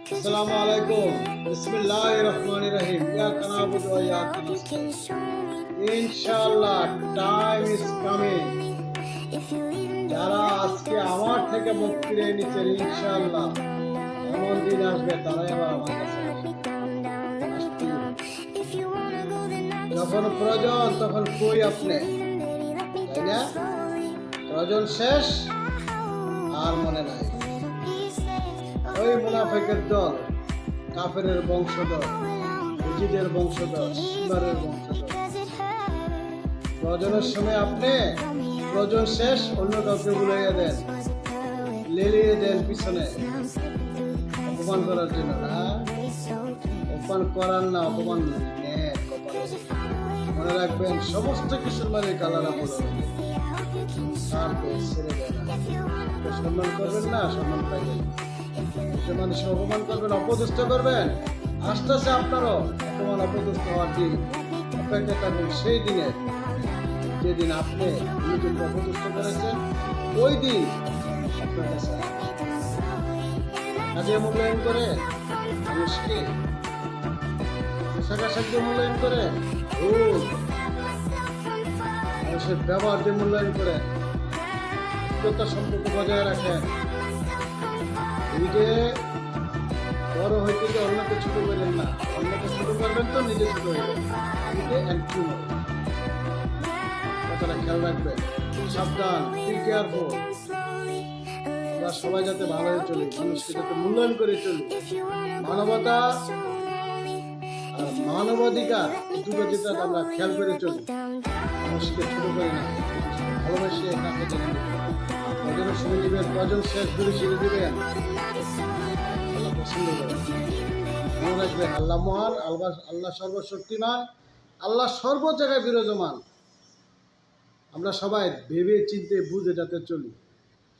Assalamu alaikum. Bismillahirrahmanirrahim. Iyyaka na'budu wa iyyaka nasta'in. Inshallah, time is coming. যারা আজকে আমার থেকে মুখ ফিরিয়ে নিচ্ছেন, ইনশাআল্লাহ এমন দিন আসবে তারাই আবার আমার কাছে আসবে। যখন প্রয়োজন তখন কই আপনি, তাই না? প্রয়োজন শেষ আর মনে নাই। ওই মুনাফিকের দল, কাফেরের বংশধর, ইজিদের বংশধর, সিমারের বংশধর। প্রয়োজনের সময় আপনি প্রয়োজন শেষ অন্য কাউকে বুলাইয়া দেন, লেলিয়ে দেন পিছনে অপমান করার জন্য। না, অপমান করার না, অপমান নেন কপালে। মনে রাখবেন, সমস্ত কিছুর মালিক আল্লাহ রাব্বুল আলামিন। তারপর ছেড়ে দেন, সম্মান করবেন না, সম্মান পাইবেন। যে মানুষের অপমান করবেন, অপদস্থ করবেন, আস্তে আস্তে আপনারও অপমান অপদস্থ হওয়ার দিন অপেক্ষা থাকবেন। সেই দিনে যেদিন আপনি নিজেকে অপদস্থ করেছেন, ওই দিন আপনার কাছে কাজে মূল্যায়ন করে মানুষকে, পোশাক আশাক দিয়ে মূল্যায়ন করে, মানুষের ব্যবহার দিয়ে মূল্যায়ন করে, মিত্রতা সম্পর্ক বজায় রাখেন। নিজে বড় হইতে যে অন্যকে ছোট করবেন না, অন্যকে ছোট করবেন তো নিজে ছোট হইবেন। নিজে একটু কথাটা খেয়াল রাখবেন। সাবধান, বি কেয়ারফুল। আমরা সবাই যাতে ভালো হয়ে চলি, মানুষকে যাতে মূল্যায়ন করে চলি। মানবতা আর মানবাধিকার দুটো যেটা আমরা খেয়াল করে চলি, মানুষকে ছোট করে না, ভালোবেসে কাছে টেনে নেবেন। প্রয়োজনের সময় নেবেন, প্রয়োজন শেষ দূরে ছেড়ে দেবেন। আল্লাহ পছন্দ করেন। মনে রাখবেন, আল্লাহ মহান, আল্লাহ সর্বশক্তিমান, আল্লাহ সর্ব জায়গায় বিরাজমান। আমরা সবাই ভেবে চিন্তে বুঝে যাতে চলি।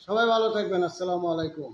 সবাই ভালো থাকবেন। আসসালামু আলাইকুম।